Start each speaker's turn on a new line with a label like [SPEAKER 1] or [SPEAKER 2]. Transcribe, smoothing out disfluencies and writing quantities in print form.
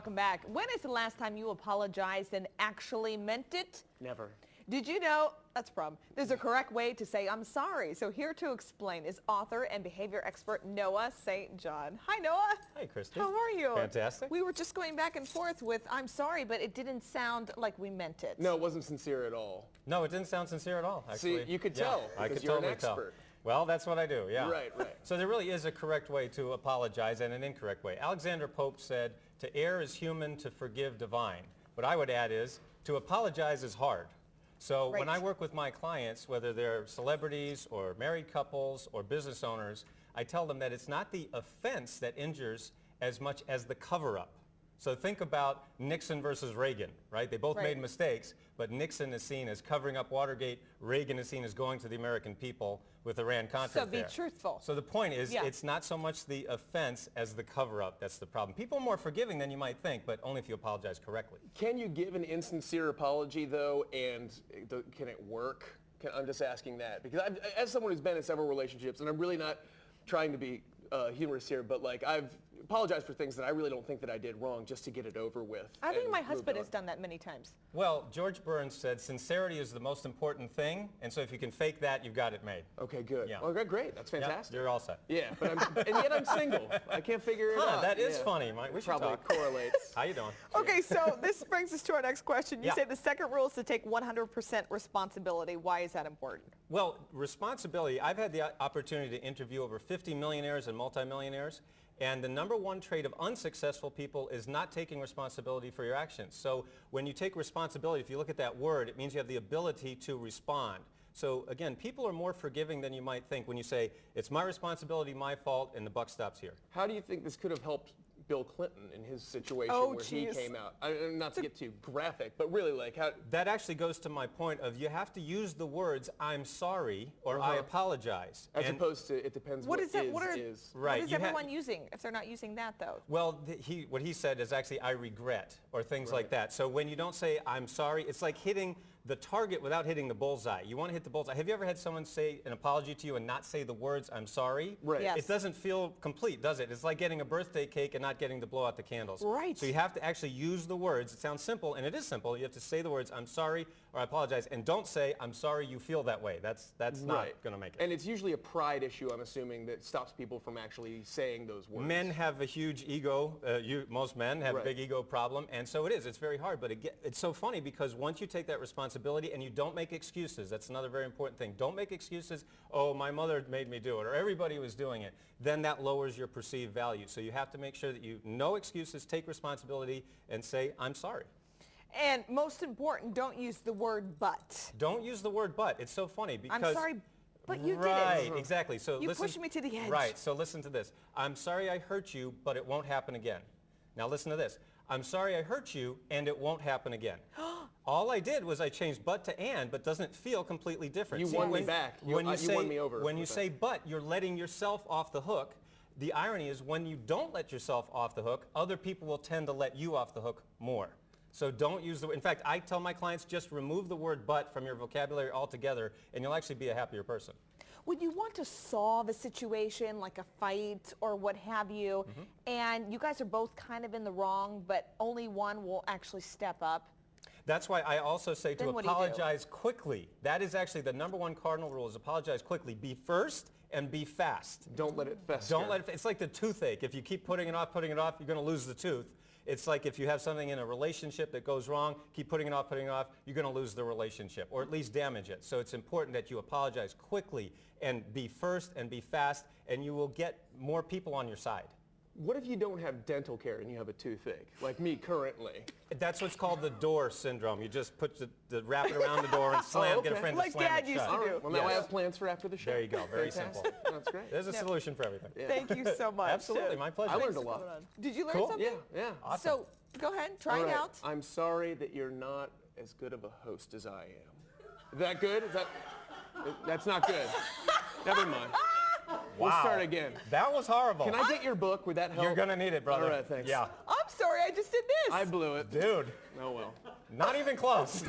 [SPEAKER 1] welcome back. When is the last time you apologized and actually meant it?
[SPEAKER 2] Never.
[SPEAKER 1] Did you know, that's a problem, there's a correct way to say I'm sorry. So here to explain is author and behavior expert Noah St. John. Hi, Noah.
[SPEAKER 3] Hi, Christy.
[SPEAKER 1] How are you?
[SPEAKER 3] Fantastic.
[SPEAKER 1] We were just going back and forth with I'm sorry, but it didn't sound like we meant it.
[SPEAKER 2] No, it wasn't sincere at all.
[SPEAKER 3] No, it didn't sound sincere at all, actually.
[SPEAKER 2] See, you could tell
[SPEAKER 3] I
[SPEAKER 2] because
[SPEAKER 3] could
[SPEAKER 2] you're
[SPEAKER 3] totally
[SPEAKER 2] an expert.
[SPEAKER 3] tell. Well, that's what I do, yeah.
[SPEAKER 2] Right.
[SPEAKER 3] So there really is a correct way to apologize and an incorrect way. Alexander Pope said, to err is human, to forgive divine. What I would add is, to apologize is hard. So when I work with my clients, whether they're celebrities or married couples or business owners, I tell them that it's not the offense that injures as much as the cover-up. So think about Nixon versus Reagan, right? They both made mistakes, but Nixon is seen as covering up Watergate. Reagan is seen as going to the American people with Iran-Contra.
[SPEAKER 1] So be truthful.
[SPEAKER 3] So the point is, it's not so much the offense as the cover-up that's the problem. People are more forgiving than you might think, but only if you apologize correctly.
[SPEAKER 2] Can you give an insincere apology, though, and can it work? I'm just asking that. Because as someone who's been in several relationships, and I'm really not trying to be humorous here, but like I've apologized for things that I really don't think that I did wrong just to get it over with.
[SPEAKER 1] I think my husband has done that many times.
[SPEAKER 3] Well, George Burns said sincerity is the most important thing, and so if you can fake that, you've got it made.
[SPEAKER 2] Okay, good.
[SPEAKER 3] Yeah.
[SPEAKER 2] Okay, great. That's fantastic.
[SPEAKER 3] You're all set.
[SPEAKER 2] Yeah, but and yet I'm single. I can't figure it out.
[SPEAKER 3] That is funny. We should
[SPEAKER 2] probably
[SPEAKER 3] talk.
[SPEAKER 2] correlates.
[SPEAKER 3] How you doing?
[SPEAKER 1] Okay, so this brings us to our next question. You say the second rule is to take 100% responsibility. Why is that important?
[SPEAKER 3] Well, responsibility, I've had the opportunity to interview over 50 millionaires and multimillionaires, and the number one trait of unsuccessful people is not taking responsibility for your actions. So when you take responsibility, if you look at that word, it means you have the ability to respond. So again, people are more forgiving than you might think when you say, it's my responsibility, my fault, and the buck stops here.
[SPEAKER 2] How do you think this could have helped Bill Clinton in his situation where he came out? Not to get too graphic, but really like how...
[SPEAKER 3] That actually goes to my point of you have to use the words I'm sorry or I apologize.
[SPEAKER 2] As opposed to it depends what is.
[SPEAKER 1] What is everyone using if they're not using that though?
[SPEAKER 3] Well, what he said is actually I regret or things like that. So when you don't say I'm sorry, it's like hitting the target without hitting the bullseye. You want to hit the bullseye. Have you ever had someone say an apology to you and not say the words I'm sorry?
[SPEAKER 2] Right.
[SPEAKER 1] Yes.
[SPEAKER 3] It doesn't feel complete, does it? It's like getting a birthday cake and not getting to blow out the candles.
[SPEAKER 1] Right.
[SPEAKER 3] So you have to actually use the words. It sounds simple, and it is simple. You have to say the words I'm sorry or I apologize, and don't say I'm sorry you feel that way. That's not going to make it.
[SPEAKER 2] And it's usually a pride issue, I'm assuming, that stops people from actually saying those words.
[SPEAKER 3] Men have a huge ego. Most men have a big ego problem, and so it is. It's very hard, but it's so funny because once you take that responsibility and you don't make excuses, that's another very important thing. Don't make excuses, oh, my mother made me do it, or everybody was doing it. Then that lowers your perceived value. So you have to make sure that you, no excuses, take responsibility, and say, I'm sorry.
[SPEAKER 1] And most important, don't use the word but.
[SPEAKER 3] Don't use the word but. It's so funny because...
[SPEAKER 1] I'm sorry, but you did it.
[SPEAKER 3] Right, exactly. So
[SPEAKER 1] you
[SPEAKER 3] listen,
[SPEAKER 1] pushed me to the edge.
[SPEAKER 3] Right, so listen to this. I'm sorry I hurt you, but it won't happen again. Now listen to this. I'm sorry I hurt you, and it won't happen again. All I did was I changed but to and, but doesn't feel completely different.
[SPEAKER 2] You won me back. You won me over.
[SPEAKER 3] When you say but, you're letting yourself off the hook. The irony is when you don't let yourself off the hook, other people will tend to let you off the hook more. So don't use the word. In fact, I tell my clients just remove the word but from your vocabulary altogether, and you'll actually be a happier person.
[SPEAKER 1] When you want to solve a situation like a fight or what have you, and you guys are both kind of in the wrong, but only one will actually step up.
[SPEAKER 3] That's why I also say to
[SPEAKER 1] Then
[SPEAKER 3] apologize quickly. That is actually the number one cardinal rule is apologize quickly. Be first and be fast.
[SPEAKER 2] Don't let it fester.
[SPEAKER 3] Don't let it, it's like the toothache. If you keep putting it off, you're going to lose the tooth. It's like if you have something in a relationship that goes wrong, keep putting it off, you're going to lose the relationship or at least damage it. So it's important that you apologize quickly and be first and be fast, and you will get more people on your side.
[SPEAKER 2] What if you don't have dental care and you have a toothache, like me currently?
[SPEAKER 3] That's what's called the door syndrome. You just put wrap it around the door and slam, get a friend to slam it shut.
[SPEAKER 1] Like Dad used to do.
[SPEAKER 2] Well, now I have plans for after the show.
[SPEAKER 3] There you go. Very simple.
[SPEAKER 2] That's great.
[SPEAKER 3] There's a solution for everything.
[SPEAKER 2] Yeah.
[SPEAKER 1] Thank you so much.
[SPEAKER 3] Absolutely. My pleasure.
[SPEAKER 2] I learned a lot.
[SPEAKER 1] Did you learn something?
[SPEAKER 2] Yeah.
[SPEAKER 3] Awesome.
[SPEAKER 1] So go ahead, try it out.
[SPEAKER 2] I'm sorry that you're not as good of a host as I am. Is that good? That's not good. Never mind. We'll start again.
[SPEAKER 3] That was horrible.
[SPEAKER 2] Can I get your book? Would that help?
[SPEAKER 3] You're going to need it, brother.
[SPEAKER 2] All right, thanks.
[SPEAKER 3] Yeah.
[SPEAKER 1] I'm sorry, I just did this.
[SPEAKER 2] I blew it.
[SPEAKER 3] Dude.
[SPEAKER 2] Oh, well.
[SPEAKER 3] Not even close.